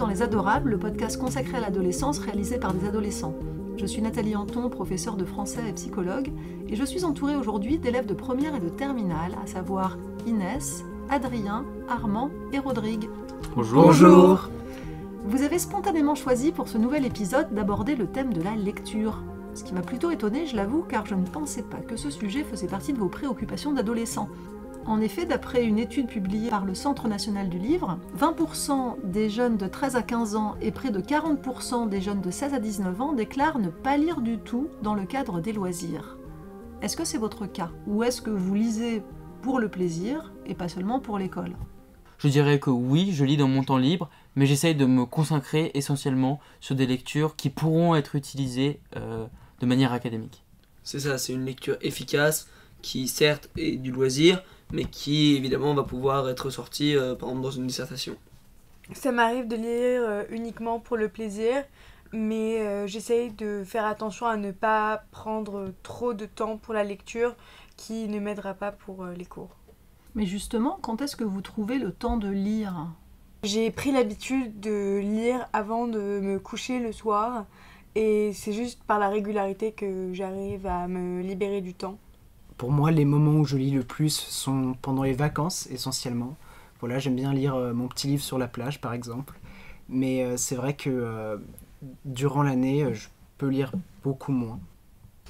dans Les Adorables, le podcast consacré à l'adolescence réalisé par des adolescents. Je suis Nathalie Anton, professeure de français et psychologue, et je suis entourée aujourd'hui d'élèves de première et de terminale, à savoir Inès, Adrien, Armand et Rodrigue. Bonjour. Bonjour. Vous avez spontanément choisi pour ce nouvel épisode d'aborder le thème de la lecture. Ce qui m'a plutôt étonnée, je l'avoue, car je ne pensais pas que ce sujet faisait partie de vos préoccupations d'adolescents. En effet, d'après une étude publiée par le Centre national du livre, 20% des jeunes de 13 à 15 ans et près de 40% des jeunes de 16 à 19 ans déclarent ne pas lire du tout dans le cadre des loisirs. Est-ce que c'est votre cas? Ou est-ce que vous lisez pour le plaisir et pas seulement pour l'école? Je dirais que oui, je lis dans mon temps libre, mais j'essaye de me consacrer essentiellement sur des lectures qui pourront être utilisées de manière académique. C'est ça, c'est une lecture efficace qui certes est du loisir, mais qui évidemment va pouvoir être sortie par exemple dans une dissertation. Ça m'arrive de lire uniquement pour le plaisir, mais j'essaye de faire attention à ne pas prendre trop de temps pour la lecture qui ne m'aidera pas pour les cours. Mais justement, quand est-ce que vous trouvez le temps de lire? J'ai pris l'habitude de lire avant de me coucher le soir, et c'est juste par la régularité que j'arrive à me libérer du temps. Pour moi, les moments où je lis le plus sont pendant les vacances, essentiellement. Voilà, j'aime bien lire mon petit livre sur la plage, par exemple. Mais c'est vrai que durant l'année, je peux lire beaucoup moins.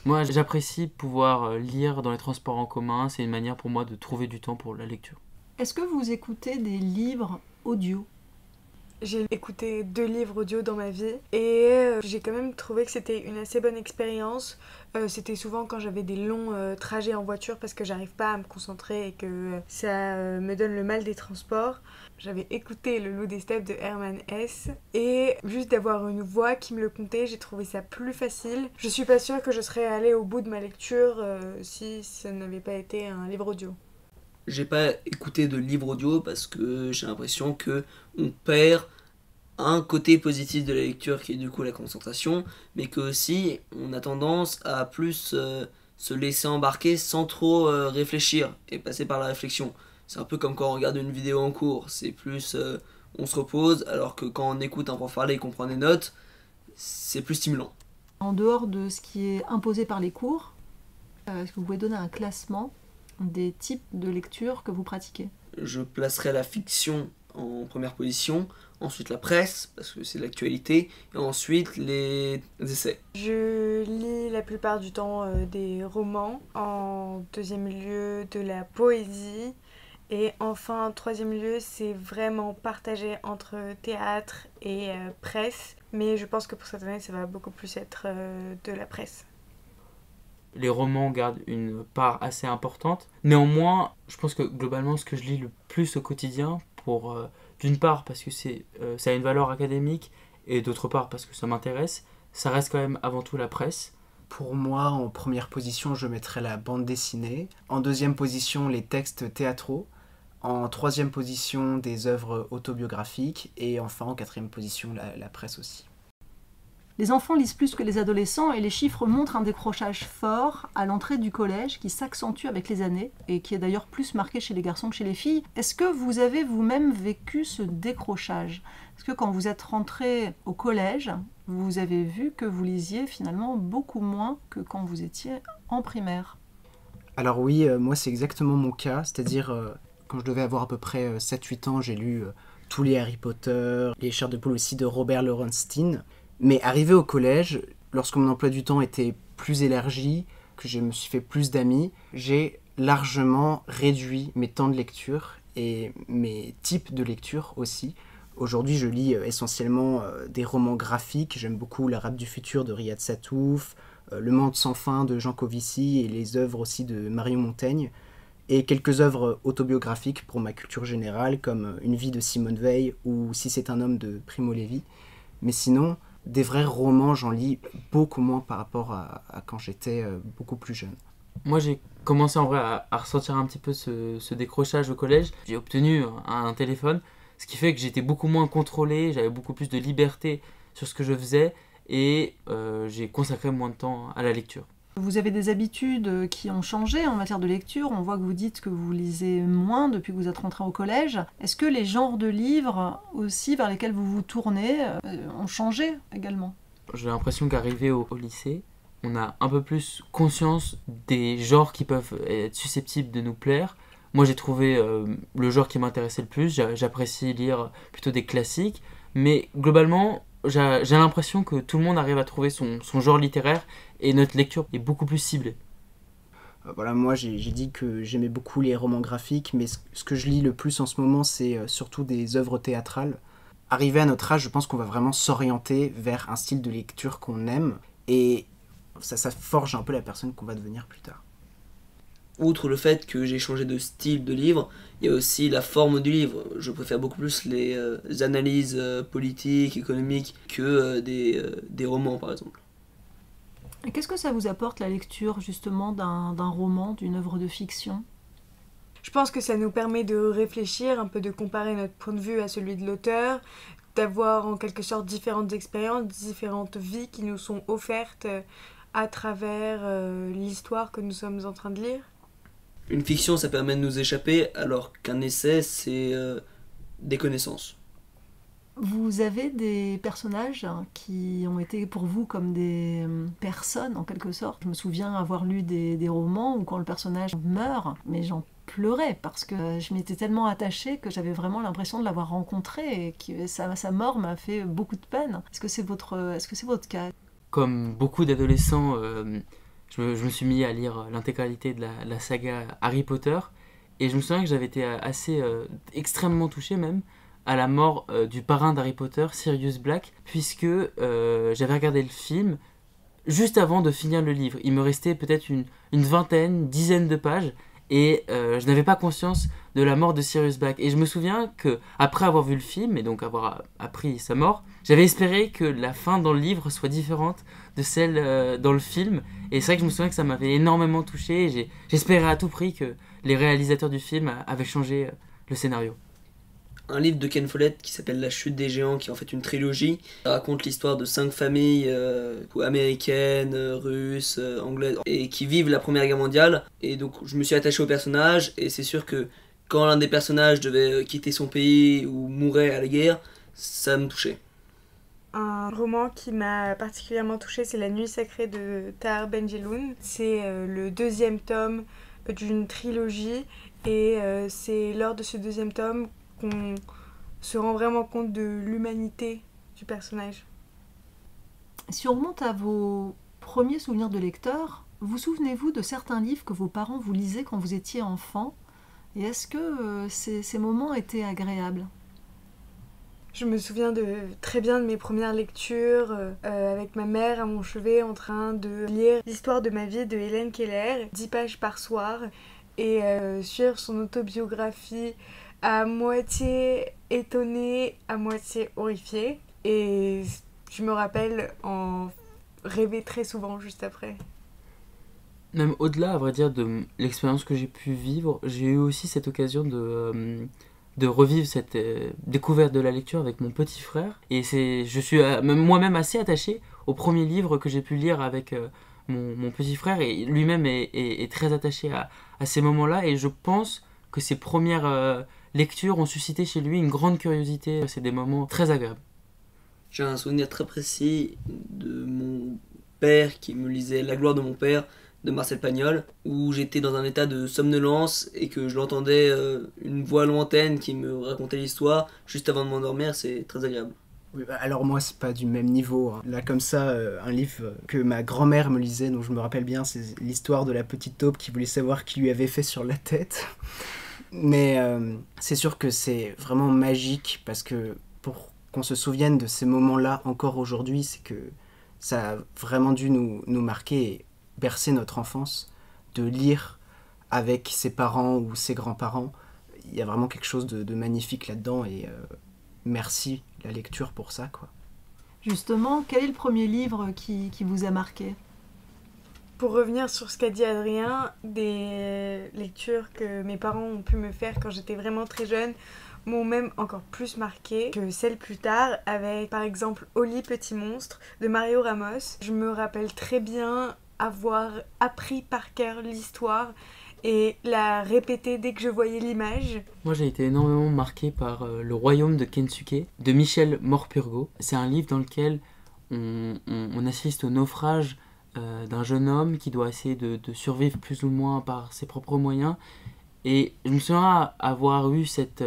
Moi, j'apprécie pouvoir lire dans les transports en commun. C'est une manière pour moi de trouver du temps pour la lecture. Est-ce que vous écoutez des livres audio? J'ai écouté 2 livres audio dans ma vie et j'ai quand même trouvé que c'était une assez bonne expérience. C'était souvent quand j'avais des longs trajets en voiture parce que j'arrive pas à me concentrer et que ça me donne le mal des transports. J'avais écouté Le Loup des Steppes de Hermann Hesse et juste d'avoir une voix qui me le contait, j'ai trouvé ça plus facile. Je suis pas sûre que je serais allée au bout de ma lecture si ça n'avait pas été un livre audio. J'ai pas écouté de livre audio parce que j'ai l'impression que on perd un côté positif de la lecture qui est du coup la concentration, mais que aussi on a tendance à plus se laisser embarquer sans trop réfléchir et passer par la réflexion. C'est un peu comme quand on regarde une vidéo en cours, c'est plus on se repose, alors que quand on écoute un prof parler et qu'on prend des notes, c'est plus stimulant. En dehors de ce qui est imposé par les cours, est-ce que vous pouvez donner un classement des types de lecture que vous pratiquez? Je placerai la fiction en première position, ensuite la presse, parce que c'est l'actualité, et ensuite les essais. Je lis la plupart du temps des romans, en deuxième lieu de la poésie, et enfin en troisième lieu c'est vraiment partagé entre théâtre et presse, mais je pense que pour cette année ça va beaucoup plus être de la presse. Les romans gardent une part assez importante. Néanmoins, je pense que globalement, ce que je lis le plus au quotidien, d'une part parce que ça a une valeur académique, et d'autre part parce que ça m'intéresse, ça reste quand même avant tout la presse. Pour moi, en première position, je mettrais la bande dessinée. En deuxième position, les textes théâtraux. En troisième position, des œuvres autobiographiques. Et enfin, en quatrième position, la presse aussi. Les enfants lisent plus que les adolescents et les chiffres montrent un décrochage fort à l'entrée du collège qui s'accentue avec les années et qui est d'ailleurs plus marqué chez les garçons que chez les filles. Est-ce que vous avez vous-même vécu ce décrochage? Est-ce que quand vous êtes rentré au collège, vous avez vu que vous lisiez finalement beaucoup moins que quand vous étiez en primaire? Alors oui, moi c'est exactement mon cas, c'est-à-dire quand je devais avoir à peu près 7-8 ans, j'ai lu tous les Harry Potter, les Chairs de poule aussi de Robert Lowenstein. Mais arrivé au collège, lorsque mon emploi du temps était plus élargi, que je me suis fait plus d'amis, j'ai largement réduit mes temps de lecture et mes types de lecture aussi. Aujourd'hui, je lis essentiellement des romans graphiques. J'aime beaucoup L'Arabe du futur de Riyad Sattouf, Le monde sans fin de Jean Covici et les œuvres aussi de Marion Montaigne. Et quelques œuvres autobiographiques pour ma culture générale, comme Une vie de Simone Veil ou Si c'est un homme de Primo Levi. Mais sinon, des vrais romans, j'en lis beaucoup moins par rapport à quand j'étais beaucoup plus jeune. Moi, j'ai commencé en vrai à ressentir un petit peu ce décrochage au collège. J'ai obtenu un téléphone, ce qui fait que j'étais beaucoup moins contrôlé, j'avais beaucoup plus de liberté sur ce que je faisais et j'ai consacré moins de temps à la lecture. Vous avez des habitudes qui ont changé en matière de lecture. On voit que vous dites que vous lisez moins depuis que vous êtes rentré au collège. Est-ce que les genres de livres aussi vers lesquels vous vous tournez ont changé également? J'ai l'impression qu'arrivé au lycée, on a un peu plus conscience des genres qui peuvent être susceptibles de nous plaire. Moi, j'ai trouvé le genre qui m'intéressait le plus. J'apprécie lire plutôt des classiques. Mais globalement, j'ai l'impression que tout le monde arrive à trouver son genre littéraire et notre lecture est beaucoup plus ciblée. Voilà, moi j'ai dit que j'aimais beaucoup les romans graphiques, mais ce que je lis le plus en ce moment, c'est surtout des œuvres théâtrales. Arrivé à notre âge, je pense qu'on va vraiment s'orienter vers un style de lecture qu'on aime, et ça forge un peu la personne qu'on va devenir plus tard. Outre le fait que j'ai changé de style de livre, il y a aussi la forme du livre. Je préfère beaucoup plus les analyses politiques, économiques, que des romans par exemple. Et qu'est-ce que ça vous apporte la lecture justement d'un roman, d'une œuvre de fiction? Je pense que ça nous permet de réfléchir, un peu de comparer notre point de vue à celui de l'auteur, d'avoir en quelque sorte différentes expériences, différentes vies qui nous sont offertes à travers l'histoire que nous sommes en train de lire. Une fiction, ça permet de nous échapper, alors qu'un essai, c'est des connaissances. Vous avez des personnages qui ont été pour vous comme des personnes en quelque sorte. Je me souviens avoir lu des romans où quand le personnage meurt, mais j'en pleurais parce que je m'étais tellement attachée que j'avais vraiment l'impression de l'avoir rencontré et que sa mort m'a fait beaucoup de peine. Est-ce que c'est votre cas? Comme beaucoup d'adolescents, je me suis mis à lire l'intégralité de la saga Harry Potter et je me souviens que j'avais été assez extrêmement touché même à la mort du parrain d'Harry Potter, Sirius Black, puisque j'avais regardé le film juste avant de finir le livre. Il me restait peut-être une dizaine de pages et je n'avais pas conscience de la mort de Sirius Black. Et je me souviens qu'après avoir vu le film et donc avoir appris sa mort, j'avais espéré que la fin dans le livre soit différente de celle dans le film. Et c'est vrai que je me souviens que ça m'avait énormément touché et j'espérais à tout prix que les réalisateurs du film avaient changé le scénario. Un livre de Ken Follett qui s'appelle La chute des géants, qui est en fait une trilogie. Ça raconte l'histoire de 5 familles américaines, russes, anglaises, et qui vivent la Première Guerre mondiale. Et donc je me suis attaché au personnage, et c'est sûr que quand l'un des personnages devait quitter son pays ou mourait à la guerre, ça me touchait. Un roman qui m'a particulièrement touchée, c'est La Nuit sacrée de Tahar Ben-Jelloun. C'est le 2e tome d'une trilogie, et c'est lors de ce 2e tome qu'on se rend vraiment compte de l'humanité du personnage. Si on remonte à vos premiers souvenirs de lecteur, vous souvenez-vous de certains livres que vos parents vous lisaient quand vous étiez enfant? Et est-ce que ces moments étaient agréables? Je me souviens très bien de mes premières lectures avec ma mère à mon chevet en train de lire l'histoire de ma vie de Hélène Keller, 10 pages par soir, et suivre son autobiographie à moitié étonnée, à moitié horrifiée. Et je me rappelle en rêver très souvent juste après. Même au-delà, à vrai dire, de l'expérience que j'ai pu vivre, j'ai eu aussi cette occasion de revivre cette découverte de la lecture avec mon petit frère. Et je suis moi-même assez attaché au premier livre que j'ai pu lire avec mon petit frère. Et lui-même est très attaché à ces moments-là. Et je pense que ces premières lectures ont suscité chez lui une grande curiosité. C'est des moments très agréables. J'ai un souvenir très précis de mon père qui me lisait La gloire de mon père de Marcel Pagnol, où j'étais dans un état de somnolence et que je l'entendais une voix lointaine qui me racontait l'histoire juste avant de m'endormir. C'est très agréable. Oui, alors moi c'est pas du même niveau, hein. Là comme ça, un livre que ma grand-mère me lisait, dont je me rappelle bien, c'est l'histoire de la petite taupe qui voulait savoir qui lui avait fait sur la tête. Mais c'est sûr que c'est vraiment magique, parce que pour qu'on se souvienne de ces moments-là encore aujourd'hui, c'est que ça a vraiment dû nous marquer et bercer notre enfance, de lire avec ses parents ou ses grands-parents. Il y a vraiment quelque chose de magnifique là-dedans, et merci la lecture pour ça, quoi. Justement, quel est le premier livre qui vous a marqué? Pour revenir sur ce qu'a dit Adrien, des lectures que mes parents ont pu me faire quand j'étais vraiment très jeune m'ont même encore plus marqué que celles plus tard, avec par exemple Oli Petit Monstre de Mario Ramos. Je me rappelle très bien avoir appris par cœur l'histoire et la répéter dès que je voyais l'image. Moi, j'ai été énormément marqué par Le Royaume de Kensuke de Michel Morpurgo. C'est un livre dans lequel on assiste au naufrage d'un jeune homme qui doit essayer de survivre plus ou moins par ses propres moyens. Et je me souviens avoir eu cette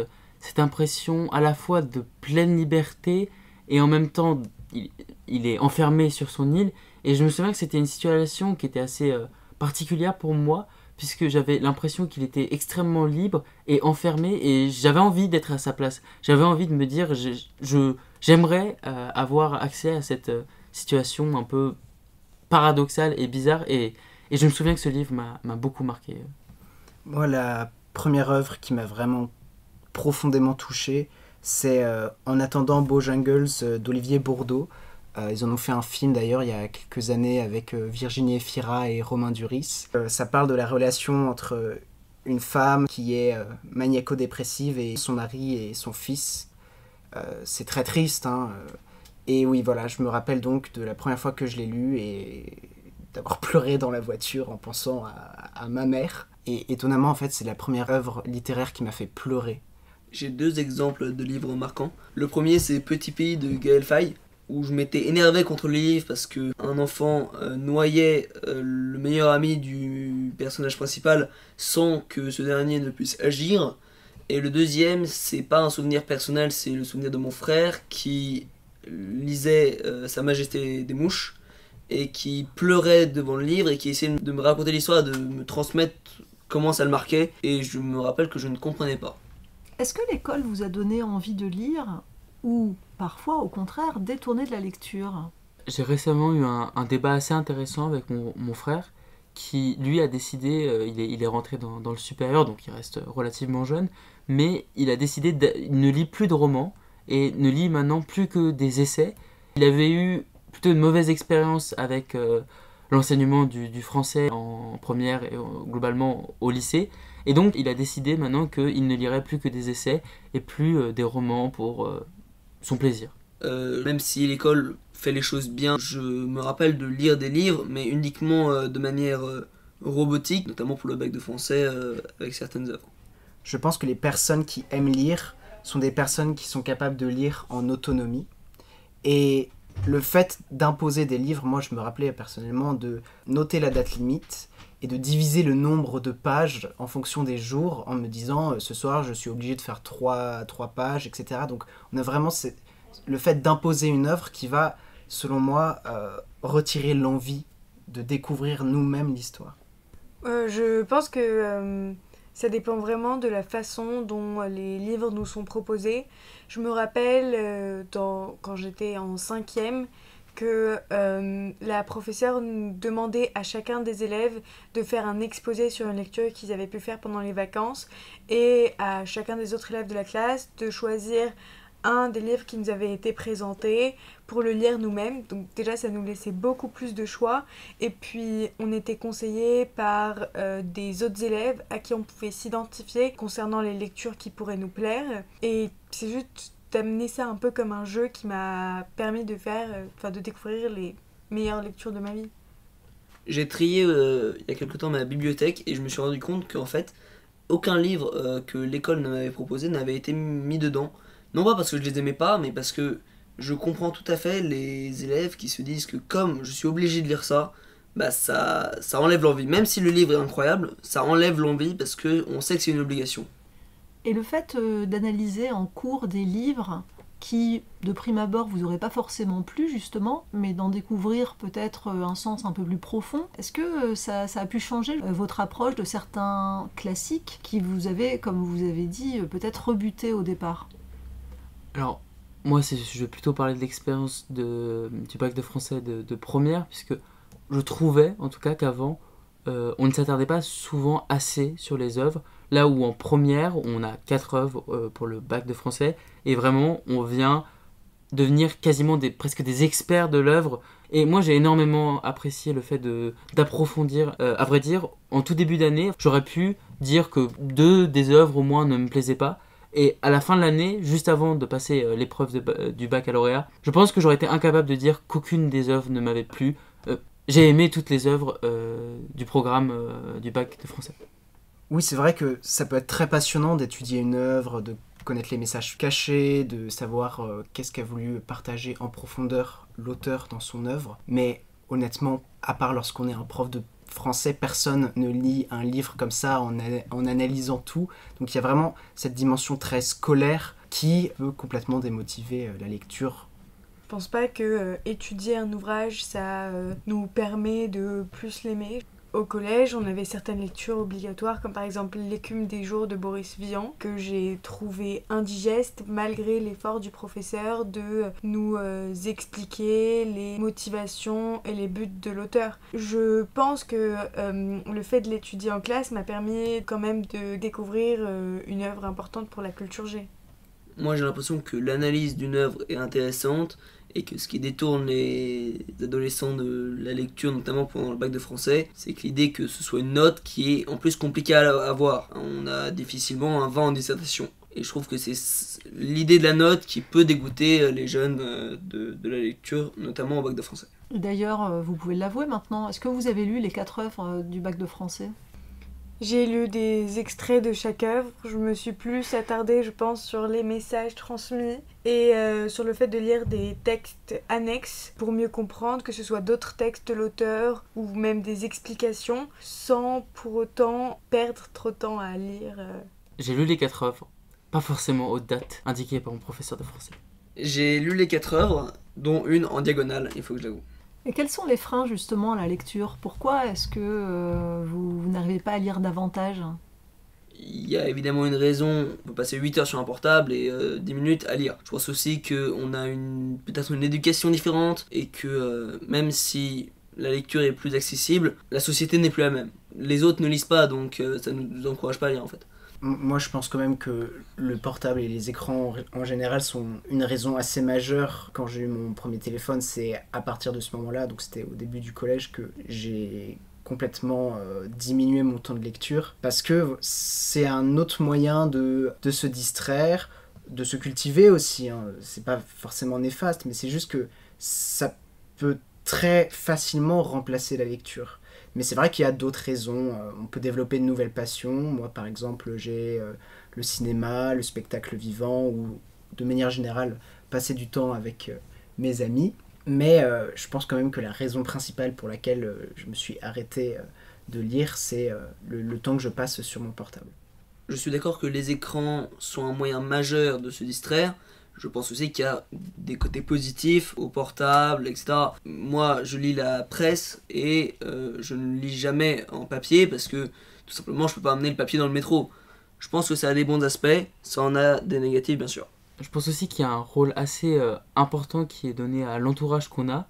impression à la fois de pleine liberté et en même temps il est enfermé sur son île. Et je me souviens que c'était une situation qui était assez particulière pour moi, puisque j'avais l'impression qu'il était extrêmement libre et enfermé, et j'avais envie d'être à sa place. J'avais envie de me dire, j'aimerais avoir accès à cette situation un peu paradoxale et bizarre, et je me souviens que ce livre m'a beaucoup marqué. Moi, la première œuvre qui m'a vraiment profondément touché, c'est En attendant Bojangles d'Olivier Bourdeau. Ils en ont fait un film d'ailleurs il y a quelques années avec Virginie Efira et Romain Duris. Ça parle de la relation entre une femme qui est maniaco-dépressive et son mari et son fils. C'est très triste, hein. Et oui, voilà, je me rappelle donc de la première fois que je l'ai lu et d'avoir pleuré dans la voiture en pensant à ma mère. Et étonnamment, en fait, c'est la première œuvre littéraire qui m'a fait pleurer. J'ai 2 exemples de livres marquants. Le premier, c'est Petit Pays de Gaël Faye, où je m'étais énervé contre le livre parce qu'un enfant noyait le meilleur ami du personnage principal sans que ce dernier ne puisse agir. Et le deuxième, c'est pas un souvenir personnel, c'est le souvenir de mon frère qui lisait Sa Majesté des Mouches et qui pleurait devant le livre et qui essayait de me raconter l'histoire, de me transmettre comment ça le marquait, et je me rappelle que je ne comprenais pas. Est-ce que l'école vous a donné envie de lire ou parfois au contraire détourner de la lecture? J'ai récemment eu un débat assez intéressant avec mon frère qui lui a décidé, il est rentré dans le supérieur, donc il reste relativement jeune, mais il a décidé, il ne lit plus de romans et ne lit maintenant plus que des essais. Il avait eu plutôt une mauvaise expérience avec l'enseignement du français en première et globalement au lycée, et donc il a décidé maintenant qu'il ne lirait plus que des essais et plus des romans pour son plaisir. Même si l'école fait les choses bien, je me rappelle de lire des livres, mais uniquement de manière robotique, notamment pour le bac de français avec certaines œuvres. Je pense que les personnes qui aiment lire sont des personnes qui sont capables de lire en autonomie. Et le fait d'imposer des livres, moi je me rappelais personnellement de noter la date limite et de diviser le nombre de pages en fonction des jours en me disant ce soir je suis obligé de faire 3 pages, etc. Donc on a vraiment le fait d'imposer une œuvre qui va, selon moi, retirer l'envie de découvrir nous-mêmes l'histoire. Je pense que ça dépend vraiment de la façon dont les livres nous sont proposés. Je me rappelle quand j'étais en 5e que la professeure nous demandait à chacun des élèves de faire un exposé sur une lecture qu'ils avaient pu faire pendant les vacances et à chacun des autres élèves de la classe de choisir un des livres qui nous avait été présenté pour le lire nous-mêmes. Donc déjà ça nous laissait beaucoup plus de choix, et puis on était conseillé par des autres élèves à qui on pouvait s'identifier concernant les lectures qui pourraient nous plaire, et c'est juste d'amener ça un peu comme un jeu qui m'a permis de de découvrir les meilleures lectures de ma vie. J'ai trié il y a quelque temps ma bibliothèque et je me suis rendu compte qu'en fait aucun livre que l'école ne m'avait proposé n'avait été mis dedans. Non pas parce que je les aimais pas, mais parce que je comprends tout à fait les élèves qui se disent que comme je suis obligé de lire ça, bah ça enlève l'envie. Même si le livre est incroyable, ça enlève l'envie parce qu'on sait que c'est une obligation. Et le fait d'analyser en cours des livres qui, de prime abord, vous n'aurez pas forcément plu, justement, mais d'en découvrir peut-être un sens un peu plus profond, est-ce que ça a pu changer votre approche de certains classiques qui vous avaient, comme vous avez dit, peut-être rebuté au départ? Alors, moi, je vais plutôt parler de l'expérience du bac de français de première, puisque je trouvais, en tout cas, qu'avant, on ne s'attardait pas souvent assez sur les œuvres, là où en première, on a 4 œuvres pour le bac de français, et vraiment, on vient devenir quasiment presque des experts de l'œuvre. Et moi, j'ai énormément apprécié le fait d'approfondir. À vrai dire, en tout début d'année, j'aurais pu dire que 2 des œuvres au moins ne me plaisaient pas. Et à la fin de l'année, juste avant de passer l'épreuve du baccalauréat, je pense que j'aurais été incapable de dire qu'aucune des œuvres ne m'avait plu. j'ai aimé toutes les œuvres du programme du bac de français. Oui, c'est vrai que ça peut être très passionnant d'étudier une œuvre, de connaître les messages cachés, de savoir qu'est-ce qu'a voulu partager en profondeur l'auteur dans son œuvre. Mais honnêtement, à part lorsqu'on est un prof de français, personne ne lit un livre comme ça en analysant tout. Donc il y a vraiment cette dimension très scolaire qui peut complètement démotiver la lecture. Je pense pas que étudier un ouvrage, ça nous permet de plus l'aimer. Au collège, on avait certaines lectures obligatoires, comme par exemple L'écume des jours de Boris Vian, que j'ai trouvé indigeste malgré l'effort du professeur de nous expliquer les motivations et les buts de l'auteur. Je pense que le fait de l'étudier en classe m'a permis quand même de découvrir une œuvre importante pour la culture G. Moi, j'ai l'impression que l'analyse d'une œuvre est intéressante et que ce qui détourne les adolescents de la lecture, notamment pendant le bac de français, c'est que l'idée que ce soit une note qui est en plus compliquée à avoir. On a difficilement un 20 en dissertation. Et je trouve que c'est l'idée de la note qui peut dégoûter les jeunes de la lecture, notamment au bac de français. D'ailleurs, vous pouvez l'avouer maintenant, est-ce que vous avez lu les 4 œuvres du bac de français ? J'ai lu des extraits de chaque œuvre, je me suis plus attardée, je pense, sur les messages transmis et sur le fait de lire des textes annexes pour mieux comprendre, que ce soit d'autres textes de l'auteur ou même des explications, sans pour autant perdre trop de temps à lire. J'ai lu les 4 œuvres, pas forcément aux dates indiquées par mon professeur de français. J'ai lu les 4 œuvres, dont une en diagonale, il faut que je l'avoue. Et quels sont les freins justement à la lecture ? Pourquoi est-ce que vous n'arrivez pas à lire davantage ? Il y a évidemment une raison, on peut passer 8 heures sur un portable et 10 minutes à lire. Je pense aussi qu'on a peut-être une éducation différente et que même si la lecture est plus accessible, la société n'est plus la même. Les autres ne lisent pas, donc ça ne nous encourage pas à lire en fait. Moi, je pense quand même que le portable et les écrans en général sont une raison assez majeure. Quand j'ai eu mon premier téléphone, c'est à partir de ce moment-là, donc c'était au début du collège, que j'ai complètement diminué mon temps de lecture. Parce que c'est un autre moyen de se distraire, de se cultiver aussi. Hein. C'est pas forcément néfaste, mais c'est juste que ça peut très facilement remplacer la lecture. Mais c'est vrai qu'il y a d'autres raisons. On peut développer de nouvelles passions. Moi, par exemple, j'ai le cinéma, le spectacle vivant, ou de manière générale, passer du temps avec mes amis. Mais je pense quand même que la raison principale pour laquelle je me suis arrêté de lire, c'est le temps que je passe sur mon portable. Je suis d'accord que les écrans sont un moyen majeur de se distraire. Je pense aussi qu'il y a des côtés positifs au portable, etc. Moi, je lis la presse et je ne lis jamais en papier parce que tout simplement, je peux pas amener le papier dans le métro. Je pense que ça a des bons aspects, ça en a des négatifs, bien sûr. Je pense aussi qu'il y a un rôle assez important qui est donné à l'entourage qu'on a.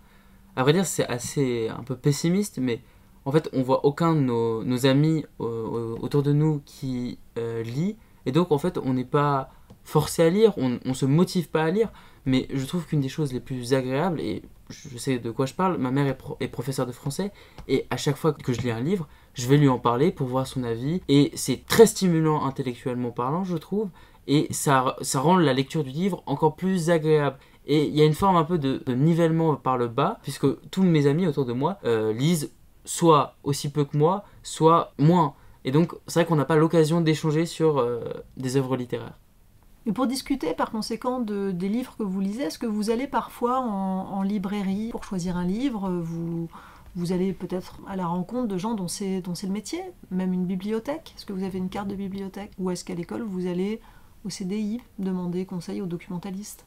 À vrai dire, c'est assez un peu pessimiste, mais en fait, on voit aucun de nos amis autour de nous qui lit. Et donc, en fait, on n'est pas forcé à lire, on se motive pas à lire. Mais je trouve qu'une des choses les plus agréables, et je sais de quoi je parle, ma mère est professeure de français, et à chaque fois que je lis un livre, je vais lui en parler pour voir son avis. Et c'est très stimulant intellectuellement parlant, je trouve. Et ça rend la lecture du livre encore plus agréable. Et il y a une forme un peu de nivellement par le bas, puisque tous mes amis autour de moi lisent soit aussi peu que moi, soit moins. Et donc, c'est vrai qu'on n'a pas l'occasion d'échanger sur des œuvres littéraires. Et pour discuter par conséquent des livres que vous lisez, est-ce que vous allez parfois en librairie pour choisir un livre ? Vous allez peut-être à la rencontre de gens dont c'est le métier, même une bibliothèque ? Est-ce que vous avez une carte de bibliothèque ? Ou est-ce qu'à l'école, vous allez au CDI demander conseil aux documentalistes ?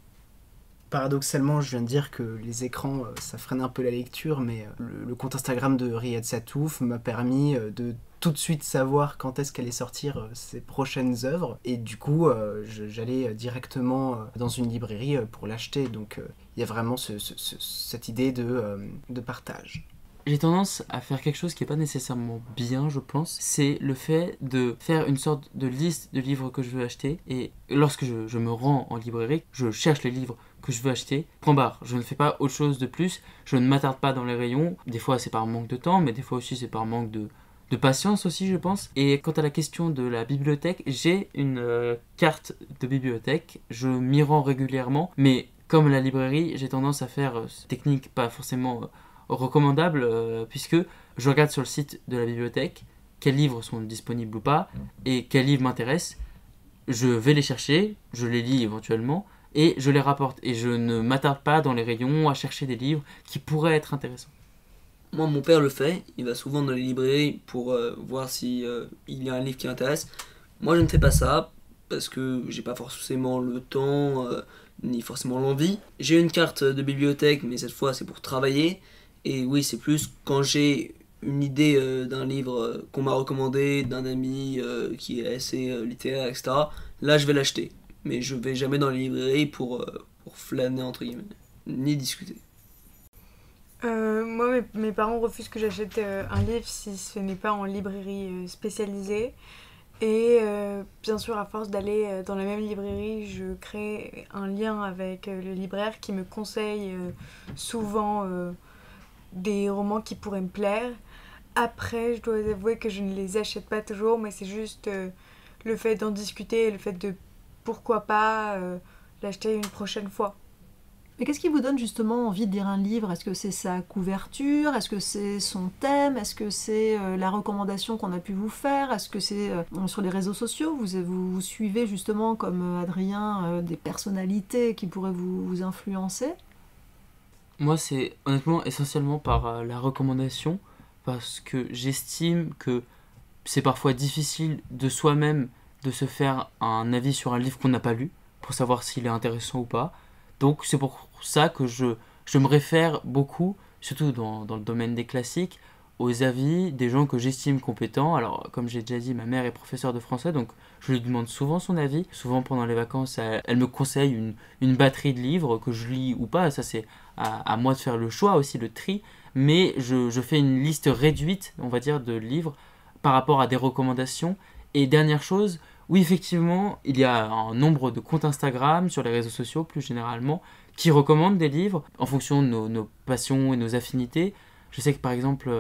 Paradoxalement, je viens de dire que les écrans, ça freine un peu la lecture, mais le compte Instagram de Riyad Satouf m'a permis de tout de suite savoir quand est-ce qu'allaient sortir ses prochaines œuvres. Et du coup, j'allais directement dans une librairie pour l'acheter. Donc il y a vraiment cette idée de partage. J'ai tendance à faire quelque chose qui n'est pas nécessairement bien, je pense. C'est le fait de faire une sorte de liste de livres que je veux acheter. Et lorsque je me rends en librairie, je cherche les livres que je veux acheter. Point barre. Je ne fais pas autre chose de plus. Je ne m'attarde pas dans les rayons. Des fois, c'est par manque de temps, mais des fois aussi, c'est par manque de patience aussi, je pense. Et quant à la question de la bibliothèque, j'ai une carte de bibliothèque. Je m'y rends régulièrement. Mais comme la librairie, j'ai tendance à faire cette technique pas forcément recommandable puisque je regarde sur le site de la bibliothèque quels livres sont disponibles ou pas et quels livres m'intéressent. Je vais les chercher, je les lis éventuellement et je les rapporte. Et je ne m'attarde pas dans les rayons à chercher des livres qui pourraient être intéressants. Moi, mon père le fait. Il va souvent dans les librairies pour voir si il y a un livre qui l'intéresse. Moi, je ne fais pas ça parce que j'ai pas forcément le temps ni forcément l'envie. J'ai une carte de bibliothèque, mais cette fois, c'est pour travailler. Et oui, c'est plus quand j'ai une idée d'un livre qu'on m'a recommandé, d'un ami qui est assez littéraire, etc. Là, je vais l'acheter. Mais je vais jamais dans les librairies pour flâner, entre guillemets, ni discuter. Moi, mes parents refusent que j'achète un livre si ce n'est pas en librairie spécialisée. Et bien sûr, à force d'aller dans la même librairie, je crée un lien avec le libraire qui me conseille souvent des romans qui pourraient me plaire. Après, je dois avouer que je ne les achète pas toujours, mais c'est juste le fait d'en discuter et le fait de pourquoi pas l'acheter une prochaine fois. Mais qu'est-ce qui vous donne justement envie de lire un livre? Est-ce que c'est sa couverture? Est-ce que c'est son thème? Est-ce que c'est la recommandation qu'on a pu vous faire? Est-ce que c'est sur les réseaux sociaux? Vous suivez justement, comme Adrien, des personnalités qui pourraient vous influencer? Moi, c'est honnêtement essentiellement par la recommandation, parce que j'estime que c'est parfois difficile de soi-même de se faire un avis sur un livre qu'on n'a pas lu, pour savoir s'il est intéressant ou pas. Donc c'est pour ça que je me réfère beaucoup, surtout dans le domaine des classiques, aux avis des gens que j'estime compétents. Alors comme j'ai déjà dit, ma mère est professeure de français, donc je lui demande souvent son avis. Souvent pendant les vacances, elle me conseille une batterie de livres que je lis ou pas. Ça c'est à moi de faire le choix aussi, le tri. Mais je fais une liste réduite, on va dire, de livres par rapport à des recommandations. Et dernière chose, oui, effectivement, il y a un nombre de comptes Instagram sur les réseaux sociaux, plus généralement, qui recommandent des livres en fonction de nos passions et nos affinités. Je sais que, par exemple,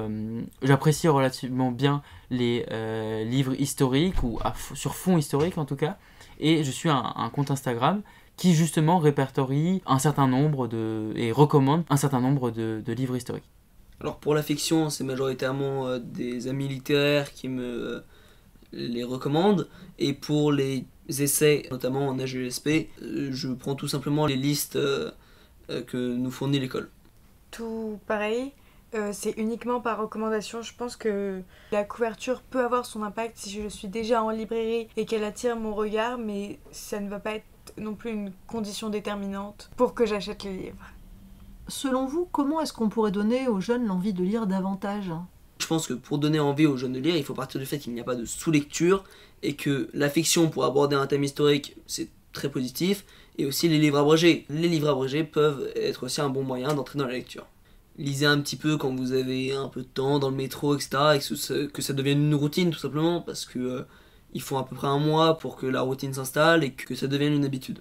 j'apprécie relativement bien les livres historiques, ou sur fond historique en tout cas, et je suis un compte Instagram qui, justement, répertorie un certain nombre et recommande un certain nombre de livres historiques. Alors, pour la fiction, c'est majoritairement des amis littéraires qui me les recommande, et pour les essais, notamment en HESP, je prends tout simplement les listes que nous fournit l'école. Tout pareil, c'est uniquement par recommandation. Je pense que la couverture peut avoir son impact si je suis déjà en librairie et qu'elle attire mon regard, mais ça ne va pas être non plus une condition déterminante pour que j'achète le livre. Selon vous, comment est-ce qu'on pourrait donner aux jeunes l'envie de lire davantage? Je pense que pour donner envie aux jeunes de lire, il faut partir du fait qu'il n'y a pas de sous-lecture et que la fiction pour aborder un thème historique, c'est très positif, et aussi les livres abrégés. Les livres abrégés peuvent être aussi un bon moyen d'entrer dans la lecture. Lisez un petit peu quand vous avez un peu de temps dans le métro, etc. et que ça devienne une routine tout simplement, parce que il faut à peu près un mois pour que la routine s'installe et que ça devienne une habitude.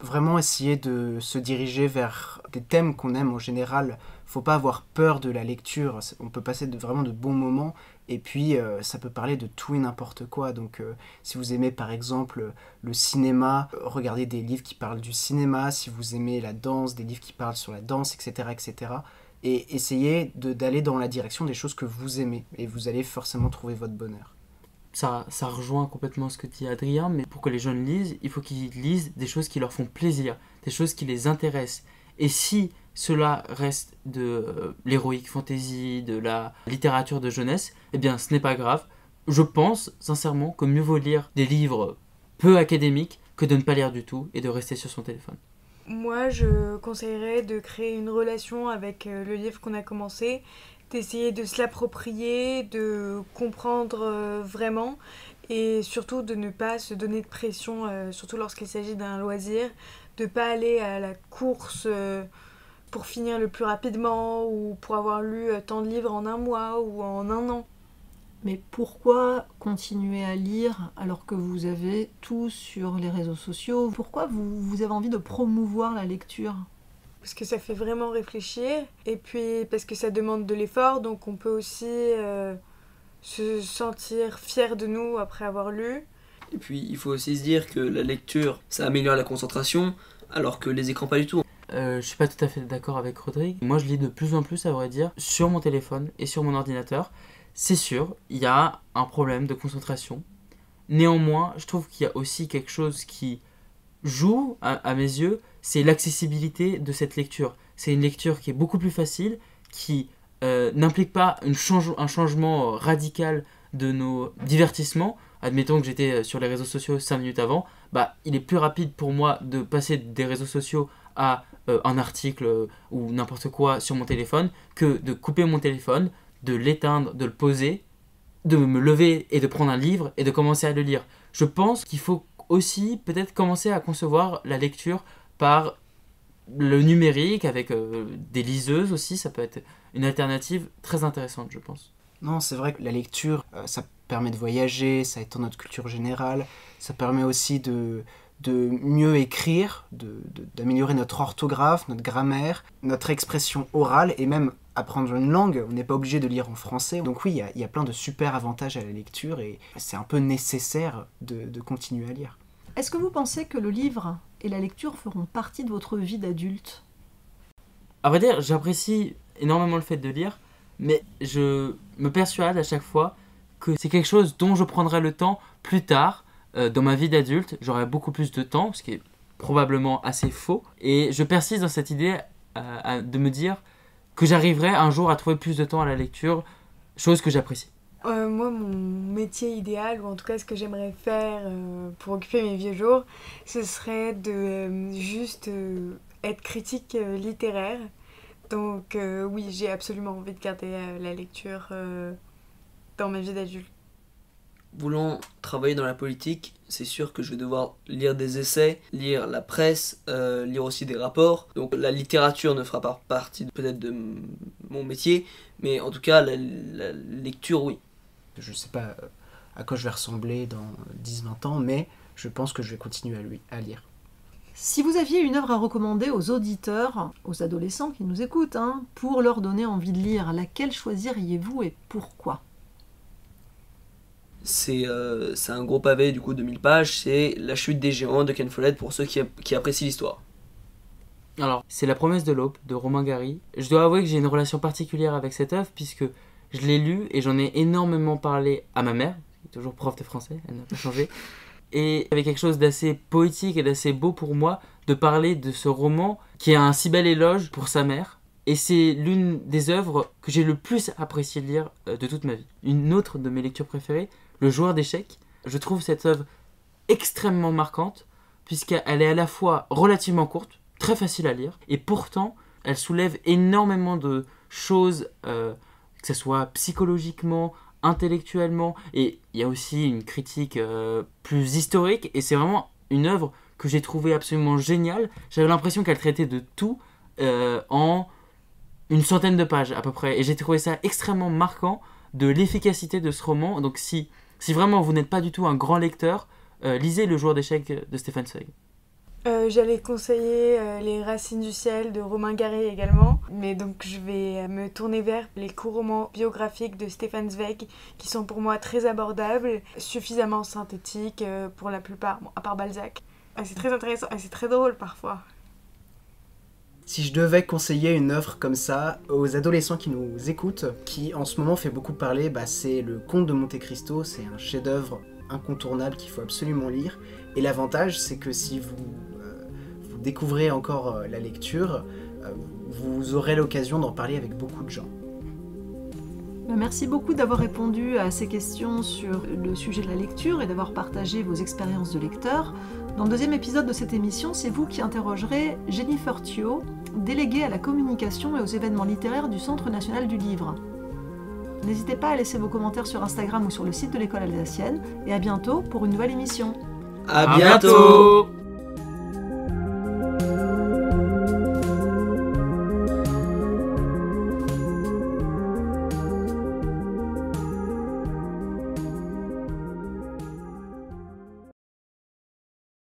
Vraiment essayer de se diriger vers des thèmes qu'on aime en général. Faut pas avoir peur de la lecture, on peut passer vraiment de bons moments, et puis ça peut parler de tout et n'importe quoi. Donc si vous aimez par exemple le cinéma, regardez des livres qui parlent du cinéma. Si vous aimez la danse, des livres qui parlent sur la danse, etc. etc. Et essayez d'aller dans la direction des choses que vous aimez, et vous allez forcément trouver votre bonheur. Ça rejoint complètement ce que dit Adrien, mais pour que les jeunes lisent, il faut qu'ils lisent des choses qui leur font plaisir, des choses qui les intéressent. Et si cela reste de l'héroïque fantasy, de la littérature de jeunesse, eh bien ce n'est pas grave. Je pense sincèrement que mieux vaut lire des livres peu académiques que de ne pas lire du tout et de rester sur son téléphone. Moi, je conseillerais de créer une relation avec le livre qu'on a commencé, d'essayer de se l'approprier, de comprendre vraiment, et surtout de ne pas se donner de pression, surtout lorsqu'il s'agit d'un loisir, de ne pas aller à la course pour finir le plus rapidement ou pour avoir lu tant de livres en un mois ou en un an. Mais pourquoi continuer à lire alors que vous avez tout sur les réseaux sociaux? Pourquoi vous avez envie de promouvoir la lecture? Parce que ça fait vraiment réfléchir, et puis parce que ça demande de l'effort, donc on peut aussi se sentir fier de nous après avoir lu. Et puis il faut aussi se dire que la lecture, ça améliore la concentration, alors que les écrans pas du tout. je suis pas tout à fait d'accord avec Rodrigue. Moi, je lis de plus en plus, à vrai dire, sur mon téléphone et sur mon ordinateur. C'est sûr, il y a un problème de concentration. Néanmoins, je trouve qu'il y a aussi quelque chose qui joue à mes yeux, c'est l'accessibilité de cette lecture. C'est une lecture qui est beaucoup plus facile, qui n'implique pas un changement radical de nos divertissements. Admettons que j'étais sur les réseaux sociaux 5 minutes avant, il est plus rapide pour moi de passer des réseaux sociaux à un article ou n'importe quoi sur mon téléphone que de couper mon téléphone, de l'éteindre, de le poser, de me lever et de prendre un livre et de commencer à le lire. Je pense qu'il faut aussi peut-être commencer à concevoir la lecture par le numérique avec des liseuses aussi, ça peut être une alternative très intéressante, je pense. Non, c'est vrai que la lecture, ça permet de voyager, ça étend notre culture générale, ça permet aussi de mieux écrire, d'améliorer notre orthographe, notre grammaire, notre expression orale et même apprendre une langue. On n'est pas obligé de lire en français. Donc oui, il y a plein de super avantages à la lecture et c'est un peu nécessaire de continuer à lire. Est-ce que vous pensez que le livre et la lecture feront partie de votre vie d'adulte ? À vrai dire, j'apprécie énormément le fait de lire, mais je me persuade à chaque fois que c'est quelque chose dont je prendrai le temps plus tard. Dans ma vie d'adulte, j'aurai beaucoup plus de temps, ce qui est probablement assez faux. Et je persiste dans cette idée de me dire que j'arriverai un jour à trouver plus de temps à la lecture, chose que j'apprécie. Moi, mon métier idéal, ou en tout cas ce que j'aimerais faire pour occuper mes vieux jours, ce serait de juste être critique littéraire. Donc oui, j'ai absolument envie de garder la lecture dans ma vie d'adulte. Voulant travailler dans la politique, c'est sûr que je vais devoir lire des essais, lire la presse, lire aussi des rapports. Donc la littérature ne fera pas partie peut-être de mon métier, mais en tout cas la lecture, oui. Je ne sais pas à quoi je vais ressembler dans 10-20 ans, mais je pense que je vais continuer à lire. Si vous aviez une œuvre à recommander aux auditeurs, aux adolescents qui nous écoutent, pour leur donner envie de lire, laquelle choisiriez-vous et pourquoi ? C'est un gros pavé du coup de 1000 pages, c'est La chute des géants de Ken Follett pour ceux qui apprécient l'histoire. Alors, c'est La promesse de l'aube de Romain Gary. Je dois avouer que j'ai une relation particulière avec cette œuvre puisque je l'ai lue et j'en ai énormément parlé à ma mère, qui est toujours prof de français, elle n'a pas changé. Et il y avait quelque chose d'assez poétique et d'assez beau pour moi de parler de ce roman qui a un si bel éloge pour sa mère. Et c'est l'une des œuvres que j'ai le plus apprécié de lire de toute ma vie. Une autre de mes lectures préférées, Le joueur d'échecs. Je trouve cette œuvre extrêmement marquante puisqu'elle est à la fois relativement courte, très facile à lire, et pourtant elle soulève énormément de choses, que ce soit psychologiquement, intellectuellement, et il y a aussi une critique plus historique, et c'est vraiment une œuvre que j'ai trouvée absolument géniale. J'avais l'impression qu'elle traitait de tout en une centaine de pages à peu près, et j'ai trouvé ça extrêmement marquant de l'efficacité de ce roman. Donc si vraiment vous n'êtes pas du tout un grand lecteur, lisez Le joueur d'échecs de Stefan Zweig. J'allais conseiller Les Racines du ciel de Romain Gary également, mais donc je vais me tourner vers les courts romans biographiques de Stefan Zweig qui sont pour moi très abordables, suffisamment synthétiques pour la plupart, à part Balzac. C'est très intéressant et c'est très drôle parfois. Si je devais conseiller une œuvre comme ça aux adolescents qui nous écoutent, qui en ce moment fait beaucoup parler, c'est Le Comte de Monte Cristo, c'est un chef-d'œuvre incontournable qu'il faut absolument lire. Et l'avantage, c'est que si vous découvrez encore la lecture, vous aurez l'occasion d'en parler avec beaucoup de gens. Merci beaucoup d'avoir répondu à ces questions sur le sujet de la lecture et d'avoir partagé vos expériences de lecteur. Dans le deuxième épisode de cette émission, c'est vous qui interrogerez Jennifer Thio, déléguée à la communication et aux événements littéraires du Centre national du livre. N'hésitez pas à laisser vos commentaires sur Instagram ou sur le site de l'école alsacienne, et à bientôt pour une nouvelle émission. À bientôt.